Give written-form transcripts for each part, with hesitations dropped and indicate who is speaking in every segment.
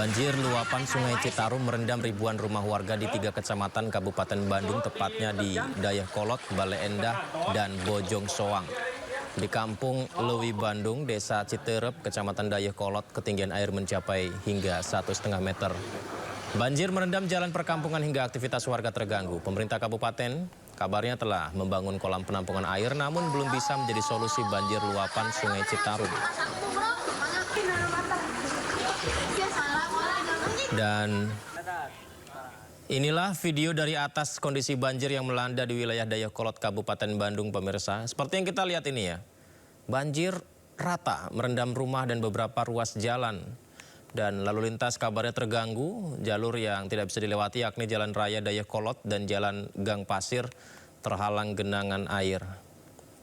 Speaker 1: Banjir luapan Sungai Citarum merendam ribuan rumah warga di 3 kecamatan Kabupaten Bandung, tepatnya di Dayakolot, Bale Endah, dan Bojong Soang. Di Kampung Lewi Bandung, Desa Citerep, Kecamatan Dayakolot, ketinggian air mencapai hingga 1,5 meter. Banjir merendam jalan perkampungan hingga aktivitas warga terganggu. Pemerintah kabupaten kabarnya telah membangun kolam penampungan air, namun belum bisa menjadi solusi banjir luapan Sungai Citarum. Dan inilah video dari atas kondisi banjir yang melanda di wilayah Dayakolot, Kabupaten Bandung, pemirsa. Seperti yang kita lihat ini ya, banjir rata merendam rumah dan beberapa ruas jalan. Dan lalu lintas kabarnya terganggu, jalur yang tidak bisa dilewati yakni Jalan Raya Dayakolot dan Jalan Gang Pasir terhalang genangan air.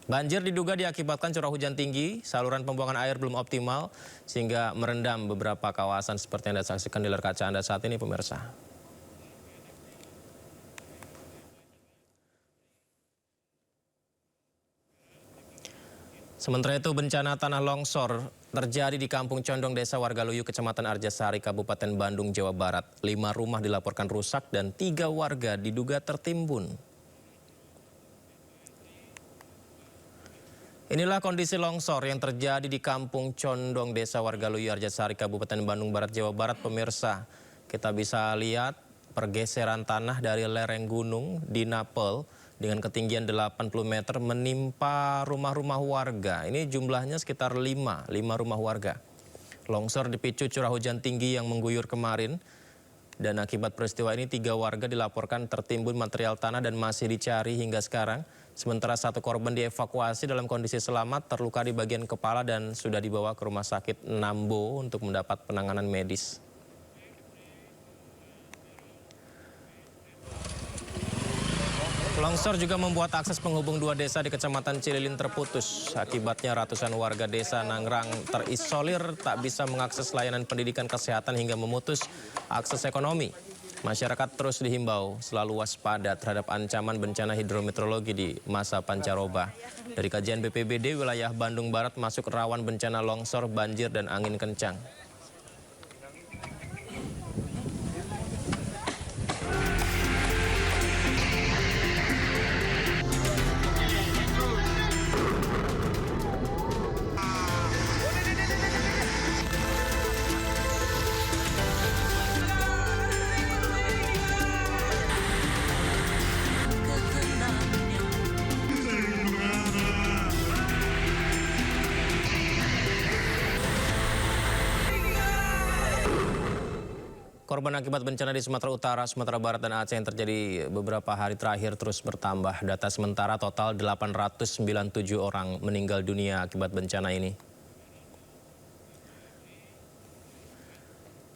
Speaker 1: Banjir diduga diakibatkan curah hujan tinggi, saluran pembuangan air belum optimal, sehingga merendam beberapa kawasan seperti yang Anda saksikan di layar kaca Anda saat ini, pemirsa. Sementara itu, bencana tanah longsor terjadi di Kampung Condong, Desa Wargaluyu, Kecamatan Arjasari, Kabupaten Bandung, Jawa Barat. 5 rumah dilaporkan rusak dan 3 warga diduga tertimbun. Inilah kondisi longsor yang terjadi di Kampung Condong, Desa Wargaluyu, Arjasari, Kabupaten Bandung Barat, Jawa Barat, pemirsa. Kita bisa lihat pergeseran tanah dari lereng gunung di Napel dengan ketinggian 80 meter menimpa rumah-rumah warga. Ini jumlahnya sekitar 5 rumah warga. Longsor dipicu curah hujan tinggi yang mengguyur kemarin. Dan akibat peristiwa ini 3 warga dilaporkan tertimbun material tanah dan masih dicari hingga sekarang. Sementara 1 korban dievakuasi dalam kondisi selamat, terluka di bagian kepala dan sudah dibawa ke rumah sakit Nambo untuk mendapat penanganan medis. Longsor juga membuat akses penghubung 2 desa di Kecamatan Cililin terputus. Akibatnya ratusan warga desa Nangrang terisolir, tak bisa mengakses layanan pendidikan, kesehatan hingga memutus akses ekonomi. Masyarakat terus dihimbau selalu waspada terhadap ancaman bencana hidrometeorologi di masa pancaroba. Dari kajian BPBD, wilayah Bandung Barat masuk rawan bencana longsor, banjir, dan angin kencang. Korban akibat bencana di Sumatera Utara, Sumatera Barat, dan Aceh yang terjadi beberapa hari terakhir terus bertambah. Data sementara total 897 orang meninggal dunia akibat bencana ini.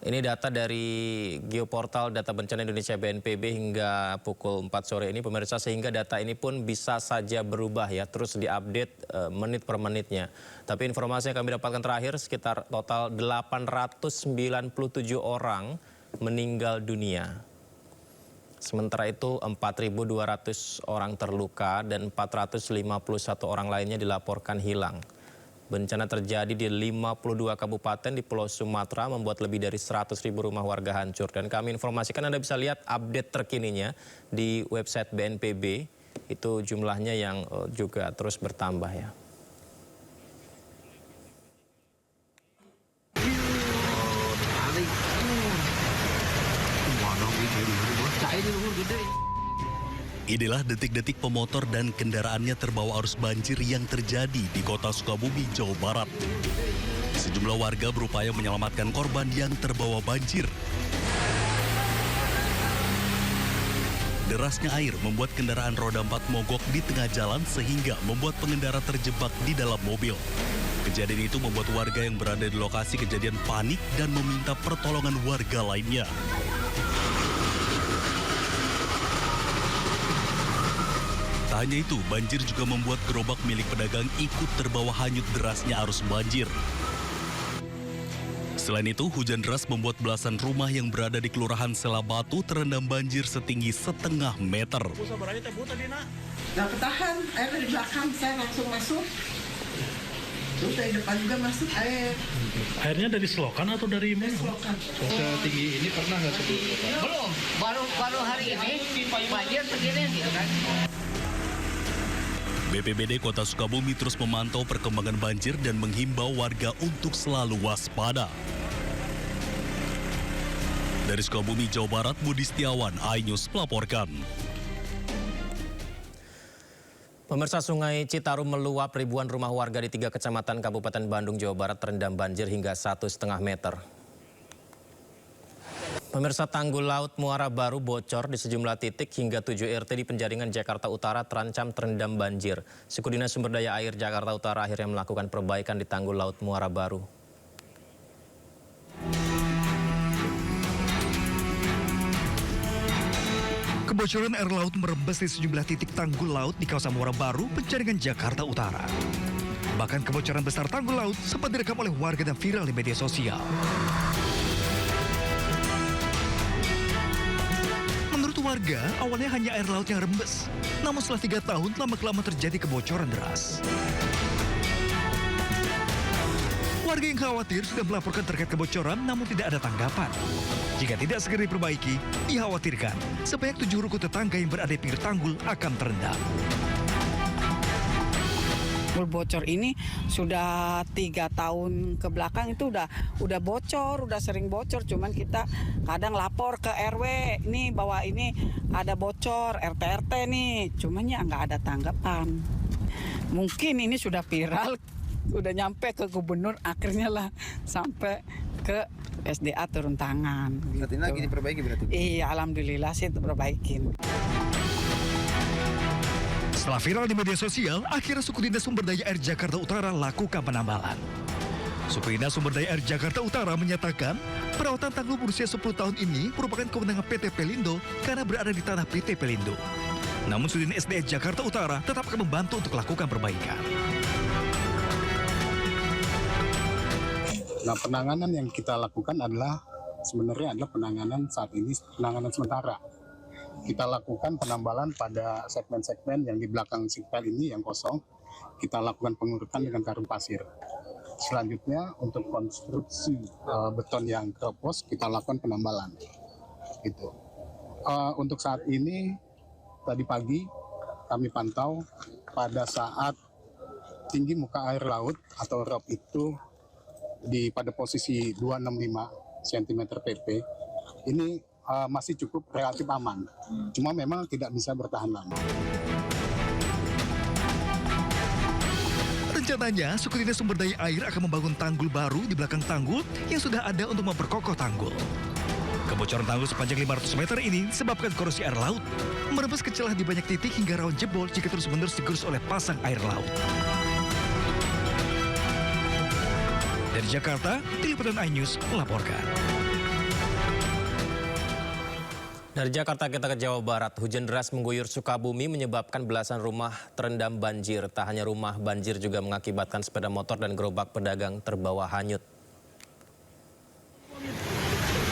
Speaker 1: Ini data dari Geoportal Data Bencana Indonesia BNPB hingga pukul 4 sore ini, pemirsa, sehingga data ini pun bisa saja berubah ya, terus diupdate menit per menitnya. Tapi informasi yang kami dapatkan terakhir sekitar total 897 orang meninggal dunia. Sementara itu 4.200 orang terluka dan 451 orang lainnya dilaporkan hilang. Bencana terjadi di 52 kabupaten di Pulau Sumatera, membuat lebih dari 100.000 rumah warga hancur. Dan kami informasikan Anda bisa lihat update terkininya di website BNPB. Itu jumlahnya yang juga terus bertambah ya.
Speaker 2: Inilah detik-detik pemotor dan kendaraannya terbawa arus banjir yang terjadi di kota Sukabumi, Jawa Barat. Sejumlah warga berupaya menyelamatkan korban yang terbawa banjir. Derasnya air membuat kendaraan roda 4 mogok di tengah jalan sehingga membuat pengendara terjebak di dalam mobil. Kejadian itu membuat warga yang berada di lokasi kejadian panik dan meminta pertolongan warga lainnya. Tak hanya itu, banjir juga membuat gerobak milik pedagang ikut terbawa hanyut derasnya arus banjir. Selain itu, hujan deras membuat belasan rumah yang berada di Kelurahan Selabatu terendam banjir setinggi 1,5 meter.
Speaker 3: Gak ketahan, air dari belakang, saya langsung masuk. Dari depan juga masuk air.
Speaker 4: Airnya dari selokan atau dari mana?
Speaker 3: Selokan.
Speaker 4: Setinggi ini pernah nggak sebelumnya, Pak?
Speaker 5: Belum, baru hari ini banjir segini gitu kan.
Speaker 2: BPBD Kota Sukabumi terus memantau perkembangan banjir dan menghimbau warga untuk selalu waspada. Dari Sukabumi, Jawa Barat, Budi Setiawan, iNews melaporkan.
Speaker 1: Pemirsa, Sungai Citarum meluap, ribuan rumah warga di 3 kecamatan Kabupaten Bandung, Jawa Barat terendam banjir hingga 1,5 meter. Pemirsa, tanggul laut Muara Baru bocor di sejumlah titik hingga 7 RT di Penjaringan, Jakarta Utara terancam terendam banjir. Suku Dinas Sumber Daya Air Jakarta Utara akhirnya melakukan perbaikan di tanggul laut Muara Baru.
Speaker 6: Kebocoran air laut merembes di sejumlah titik tanggul laut di kawasan Muara Baru, Penjaringan, Jakarta Utara. Bahkan kebocoran besar tanggul laut sempat direkam oleh warga dan viral di media sosial. Menurut warga, awalnya hanya air laut yang rembes. Namun setelah 3 tahun, lama-kelamaan terjadi kebocoran deras. Warga yang khawatir sudah melaporkan terkait kebocoran namun tidak ada tanggapan. Jika tidak segera diperbaiki, dikhawatirkan sebanyak 7 ruko tetangga yang berada di pinggir tanggul akan terendam.
Speaker 7: Bocor ini sudah 3 tahun ke belakang itu udah bocor, udah sering bocor. Cuman kita kadang lapor ke RW ini bahwa ini ada bocor, RT nih. Cuman ya nggak ada tanggapan. Mungkin ini sudah viral, udah nyampe ke gubernur, akhirnya lah sampai ke SDA turun tangan.
Speaker 3: Berarti lagi diperbaiki berarti?
Speaker 7: Iya, alhamdulillah sih diperbaikin.
Speaker 6: Setelah viral di media sosial, akhirnya Suku Dinas Sumber Daya Air Jakarta Utara lakukan penambalan. Suku Dinas Sumber Daya Air Jakarta Utara menyatakan perawatan tanggul berusia 10 tahun ini merupakan kewenangan PT Pelindo karena berada di tanah PT Pelindo. Namun Sudin SDA Jakarta Utara tetap akan membantu untuk lakukan perbaikan.
Speaker 8: Nah, penanganan yang kita lakukan sebenarnya adalah penanganan saat ini, penanganan sementara. Kita lakukan penambalan pada segmen-segmen yang di belakang sipel ini yang kosong. Kita lakukan pengurutan dengan karung pasir. Selanjutnya untuk konstruksi beton yang keropos kita lakukan penambalan. Gitu. Untuk saat ini tadi pagi kami pantau pada saat tinggi muka air laut atau ROP itu pada posisi 265 cm PP. Ini masih cukup relatif aman. Cuma memang tidak bisa bertahan lama.
Speaker 6: Rencananya, Suku Dinas Sumber Daya Air akan membangun tanggul baru di belakang tanggul yang sudah ada untuk memperkokoh tanggul. Kebocoran tanggul sepanjang 500 meter ini disebabkan korosi air laut, merembes ke celah di banyak titik hingga rawan jebol jika terus-menerus digerus oleh pasang air laut. Dari Jakarta, Tim Liputan iNews melaporkan.
Speaker 1: Dari Jakarta kita ke Jawa Barat, hujan deras mengguyur Sukabumi menyebabkan belasan rumah terendam banjir. Tak hanya rumah, banjir juga mengakibatkan sepeda motor dan gerobak pedagang terbawa hanyut.